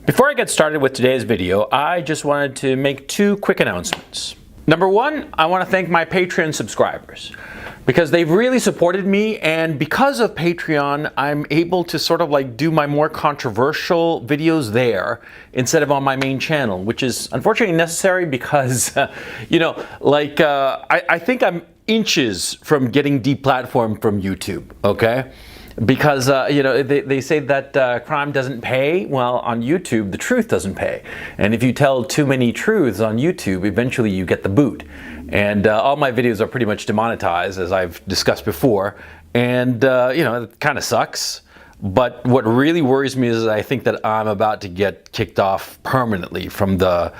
Before I get started with today's video, I just wanted to make two quick announcements. Number one, I want to thank my Patreon subscribers because they've really supported me, and because of Patreon, I'm able to sort of like do my more controversial videos there instead of on my main channel, which is unfortunately necessary because, I think I'm inches from getting deplatformed from YouTube, okay? Because, they say that crime doesn't pay. Well, on YouTube, the truth doesn't pay. And if you tell too many truths on YouTube, eventually you get the boot. And all my videos are pretty much demonetized, as I've discussed before. And, it kind of sucks. But what really worries me is I think that I'm about to get kicked off permanently from the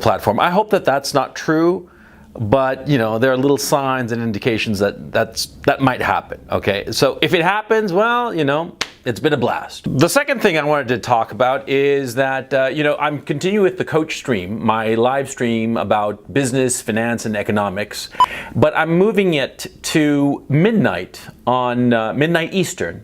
platform. I hope that that's not true. But, there are little signs and indications that might happen, okay? So if it happens, well, it's been a blast. The second thing I wanted to talk about is that, I'm continuing with the Coach Stream, my live stream about business, finance, and economics, but I'm moving it to midnight on midnight Eastern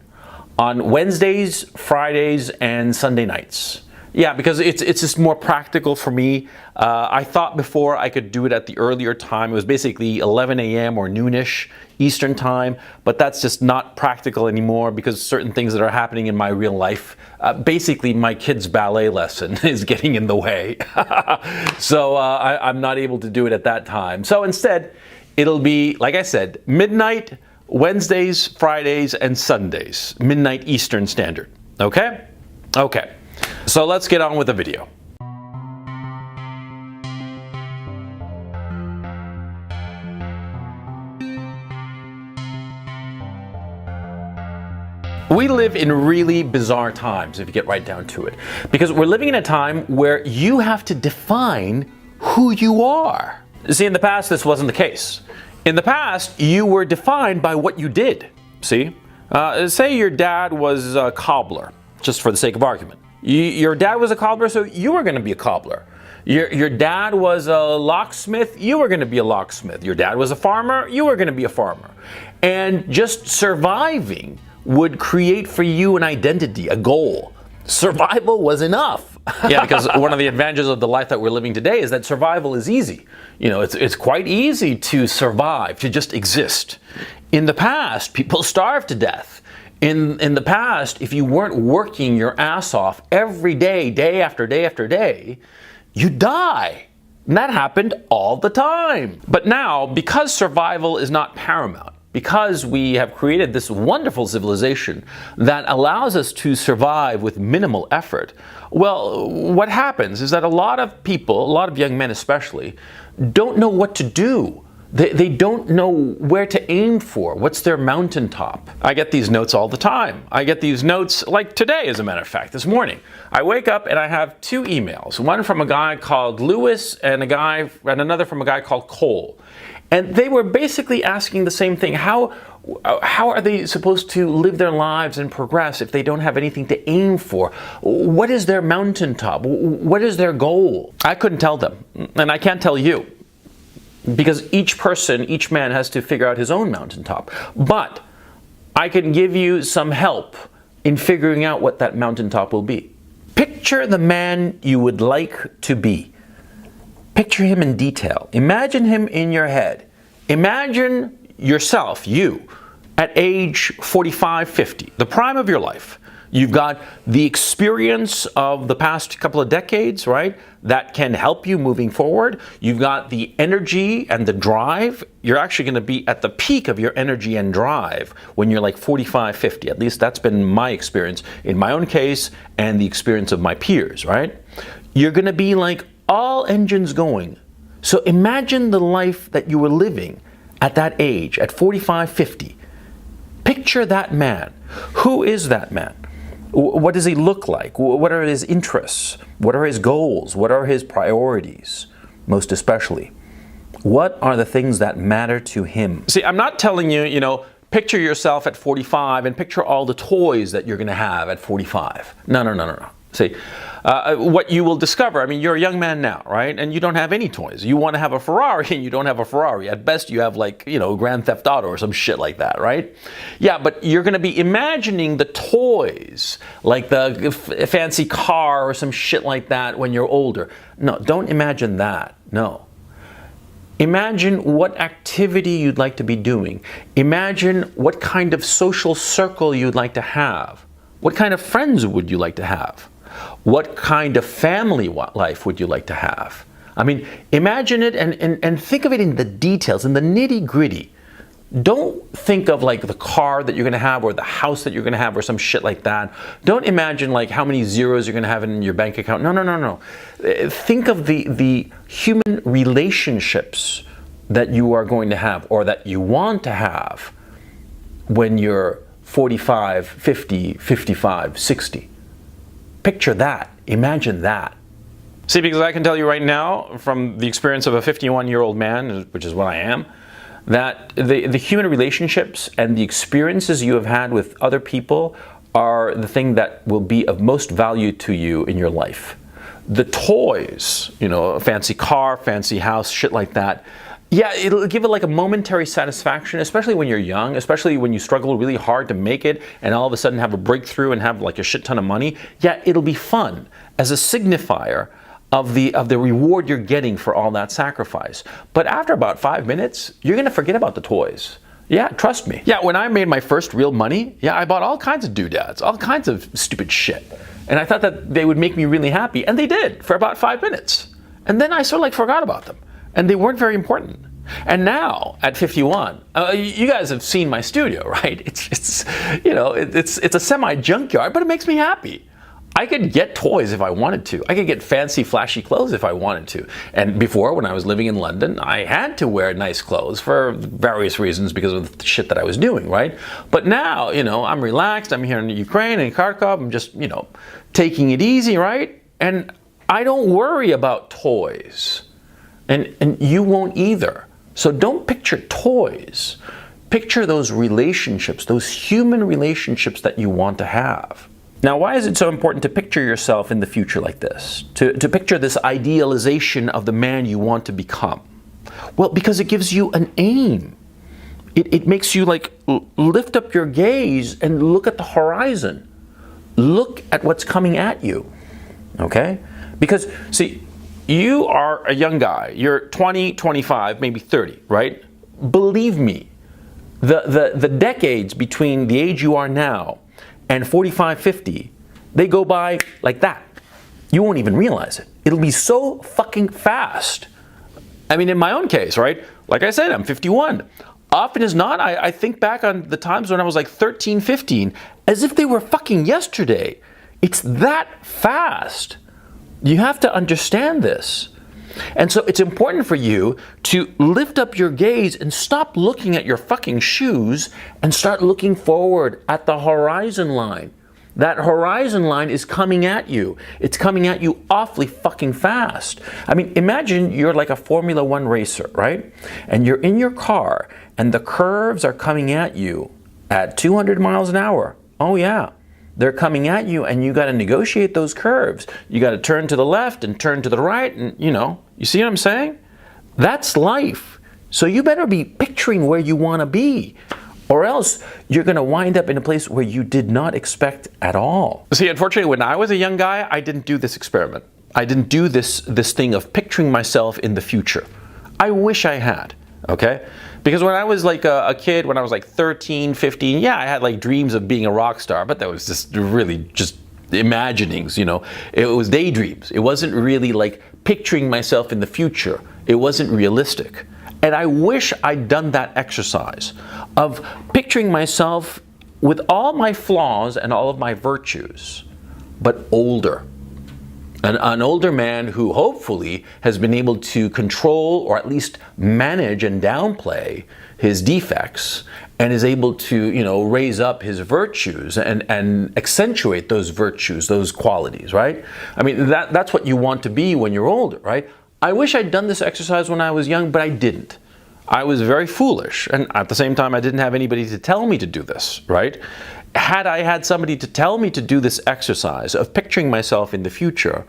on Wednesdays, Fridays, and Sunday nights. Yeah, because it's just more practical for me. I thought before I could do it at the earlier time. It was basically 11 a.m. or noonish Eastern time, but that's just not practical anymore because certain things that are happening in my real life. Basically, my kid's ballet lesson is getting in the way. So I'm not able to do it at that time. So instead, it'll be, like I said, midnight, Wednesdays, Fridays, and Sundays, midnight Eastern Standard. Okay? Okay. So let's get on with the video. We live in really bizarre times, if you get right down to it, because we're living in a time where you have to define who you are. See, in the past, this wasn't the case. In the past, you were defined by what you did. See? Say your dad was a cobbler, just for the sake of argument. Your dad was a cobbler, so you were going to be a cobbler. Your dad was a locksmith, you were going to be a locksmith. Your dad was a farmer, you were going to be a farmer. And just surviving would create for you an identity, a goal. Survival was enough. Yeah, because one of the advantages of the life that we're living today is that survival is easy. It's quite easy to survive, to just exist. In the past, people starved to death. In the past, if you weren't working your ass off every day, day after day after day, you'd die. And that happened all the time. But now, because survival is not paramount, because we have created this wonderful civilization that allows us to survive with minimal effort, well, what happens is that a lot of people, a lot of young men especially, don't know what to do. They don't know where to aim for. What's their mountaintop? I get these notes all the time. I get these notes like today, as a matter of fact, this morning. I wake up and I have two emails, one from a guy called Lewis and another from a guy called Cole. And they were basically asking the same thing. How are they supposed to live their lives and progress if they don't have anything to aim for? What is their mountaintop? What is their goal? I couldn't tell them, and I can't tell you. Because each person, each man has to figure out his own mountaintop. But I can give you some help in figuring out what that mountaintop will be. Picture the man you would like to be. Picture him in detail. Imagine him in your head. Imagine yourself, you, at age 45, 50, the prime of your life. You've got the experience of the past couple of decades, right? That can help you moving forward. You've got the energy and the drive. You're actually going to be at the peak of your energy and drive when you're like 45, 50. At least that's been my experience in my own case and the experience of my peers, right? You're going to be like all engines going. So imagine the life that you were living at that age, at 45, 50. Picture that man. Who is that man? What does he look like? What are his interests? What are his goals? What are his priorities, most especially? What are the things that matter to him? See, I'm not telling you, picture yourself at 45 and picture all the toys that you're going to have at 45. No. See, what you will discover, I mean, you're a young man now, right? And you don't have any toys. You want to have a Ferrari and you don't have a Ferrari. At best, you have like, Grand Theft Auto or some shit like that, right? Yeah, but you're going to be imagining the toys, like the fancy car or some shit like that when you're older. No, don't imagine that. No. Imagine what activity you'd like to be doing. Imagine what kind of social circle you'd like to have. What kind of friends would you like to have? What kind of family life would you like to have? I mean, imagine it and think of it in the details, in the nitty-gritty. Don't think of like the car that you're going to have or the house that you're going to have or some shit like that. Don't imagine like how many zeros you're going to have in your bank account. No. Think of the human relationships that you are going to have or that you want to have when you're 45, 50, 55, 60. Picture that. Imagine that. See, because I can tell you right now, from the experience of a 51-year-old man, which is what I am, that the human relationships and the experiences you have had with other people are the thing that will be of most value to you in your life. The toys, a fancy car, fancy house, shit like that, yeah, it'll give it like a momentary satisfaction, especially when you're young, especially when you struggle really hard to make it and all of a sudden have a breakthrough and have like a shit ton of money. Yeah, it'll be fun as a signifier of the reward you're getting for all that sacrifice. But after about 5 minutes, you're gonna forget about the toys. Yeah, trust me. Yeah, when I made my first real money, yeah, I bought all kinds of doodads, all kinds of stupid shit. And I thought that they would make me really happy, and they did for about 5 minutes. And then I sort of like forgot about them. And they weren't very important. And now at 51, you guys have seen my studio, right? It's a semi junkyard, but it makes me happy. I could get toys if I wanted to. I could get fancy, flashy clothes if I wanted to. And before, when I was living in London, I had to wear nice clothes for various reasons because of the shit that I was doing, right? But now, I'm relaxed. I'm here in Ukraine, in Kharkov. I'm just, taking it easy, right? And I don't worry about toys. And you won't either. So don't picture toys. Picture those relationships, those human relationships that you want to have. Now, why is it so important to picture yourself in the future like this? To picture this idealization of the man you want to become? Well, because it gives you an aim. It makes you like lift up your gaze and look at the horizon. Look at what's coming at you, okay? Because, see, you are a young guy. You're 20, 25, maybe 30, right? Believe me, the decades between the age you are now and 45, 50, they go by like that. You won't even realize it. It'll be so fucking fast. I mean, in my own case, right? Like I said, I'm 51. Often as not, I think back on the times when I was like 13, 15, as if they were fucking yesterday. It's that fast. You have to understand this. And so it's important for you to lift up your gaze and stop looking at your fucking shoes and start looking forward at the horizon line. That horizon line is coming at you. It's coming at you awfully fucking fast. I mean, imagine you're like a Formula One racer, right? And you're in your car and the curves are coming at you at 200 miles an hour. Oh yeah. They're coming at you and you got to negotiate those curves. You got to turn to the left and turn to the right and, you see what I'm saying? That's life. So you better be picturing where you want to be, or else you're going to wind up in a place where you did not expect at all. See, unfortunately, when I was a young guy, I didn't do this experiment. I didn't do this thing of picturing myself in the future. I wish I had, okay? Because when I was like a kid, when I was like 13, 15, yeah, I had like dreams of being a rock star, but that was just really just imaginings, It was daydreams. It wasn't really like picturing myself in the future. It wasn't realistic. And I wish I'd done that exercise of picturing myself with all my flaws and all of my virtues, but older. An older man who hopefully has been able to control or at least manage and downplay his defects and is able to, raise up his virtues and accentuate those virtues, those qualities, right? I mean, that's what you want to be when you're older, right? I wish I'd done this exercise when I was young, but I didn't. I was very foolish, and at the same time I didn't have anybody to tell me to do this, right? Had I had somebody to tell me to do this exercise of picturing myself in the future,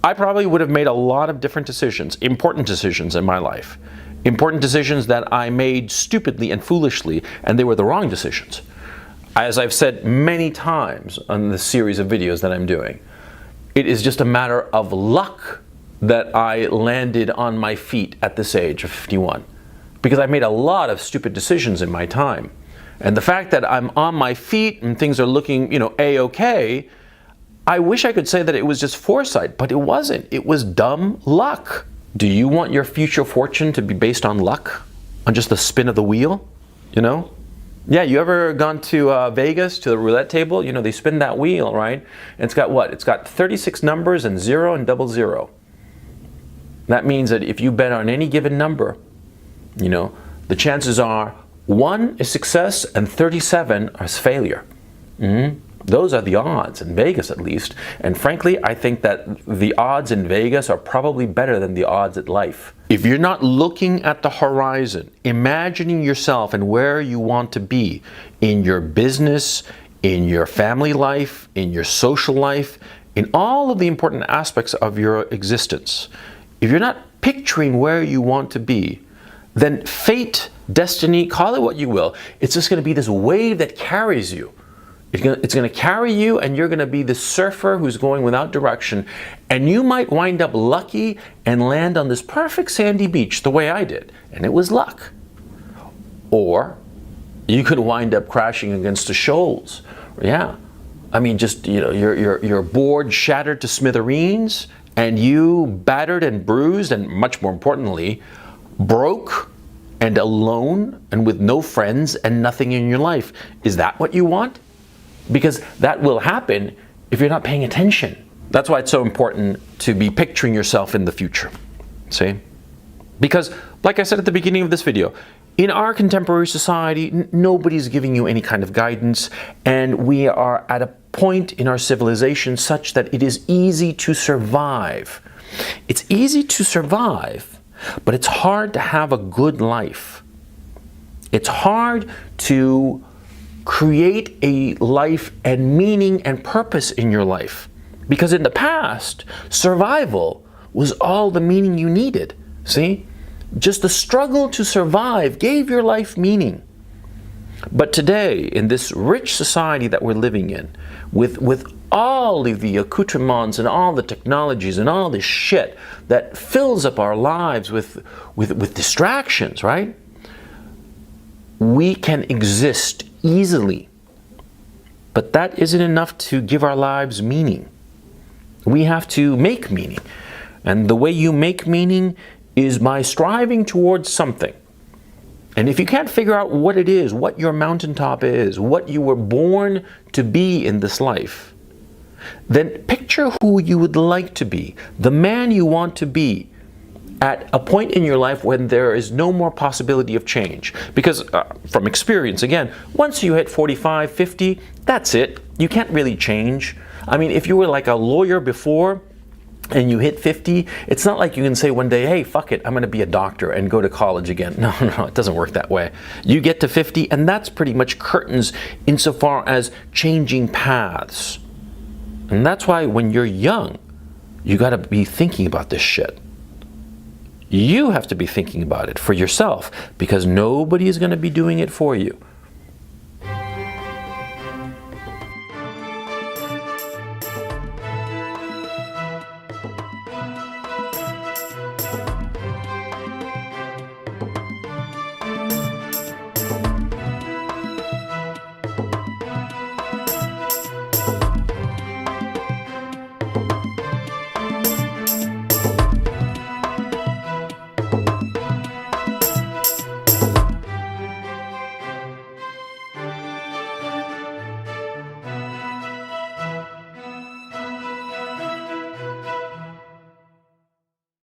I probably would have made a lot of different decisions, important decisions in my life. Important decisions that I made stupidly and foolishly, and they were the wrong decisions. As I've said many times on the series of videos that I'm doing, it is just a matter of luck that I landed on my feet at this age of 51. Because I made a lot of stupid decisions in my time. And the fact that I'm on my feet and things are looking, A-okay, I wish I could say that it was just foresight, but it wasn't. It was dumb luck. Do you want your future fortune to be based on luck? On just the spin of the wheel? Yeah, you ever gone to Vegas, to the roulette table? They spin that wheel, right? And it's got what? It's got 36 numbers and 0 and 00. That means that if you bet on any given number, the chances are 1 is success and 37 is failure. Those are the odds, in Vegas at least. And frankly, I think that the odds in Vegas are probably better than the odds at life. If you're not looking at the horizon, imagining yourself and where you want to be in your business, in your family life, in your social life, in all of the important aspects of your existence, if you're not picturing where you want to be, then fate, destiny, call it what you will, it's just going to be this wave that carries you. It's going to carry you, and you're going to be the surfer who's going without direction, and you might wind up lucky and land on this perfect sandy beach the way I did, and it was luck. Or you could wind up crashing against the shoals. Yeah, I mean, just your board shattered to smithereens, and you battered and bruised, and much more importantly, broke and alone and with no friends and nothing in your life. Is that what you want? Because that will happen if you're not paying attention. That's why it's so important to be picturing yourself in the future. See? Because, like I said at the beginning of this video, in our contemporary society, nobody's giving you any kind of guidance, and we are at a point in our civilization such that it is easy to survive. It's easy to survive, but it's hard to have a good life. It's hard to create a life and meaning and purpose in your life. Because in the past, survival was all the meaning you needed. See? Just the struggle to survive gave your life meaning. But today, in this rich society that we're living in, with all of the accoutrements and all the technologies and all this shit that fills up our lives with distractions, right? We can exist easily, but that isn't enough to give our lives meaning. We have to make meaning, and the way you make meaning is by striving towards something. And if you can't figure out what it is, what your mountaintop is, what you were born to be in this life, then picture who you would like to be, the man you want to be, at a point in your life when there is no more possibility of change. Because from experience, again, once you hit 45, 50, that's it. You can't really change. I mean, if you were like a lawyer before and you hit 50, it's not like you can say one day, hey, fuck it, I'm going to be a doctor and go to college again. No, it doesn't work that way. You get to 50 and that's pretty much curtains insofar as changing paths. And that's why when you're young, you got to be thinking about this shit. You have to be thinking about it for yourself, because nobody is going to be doing it for you.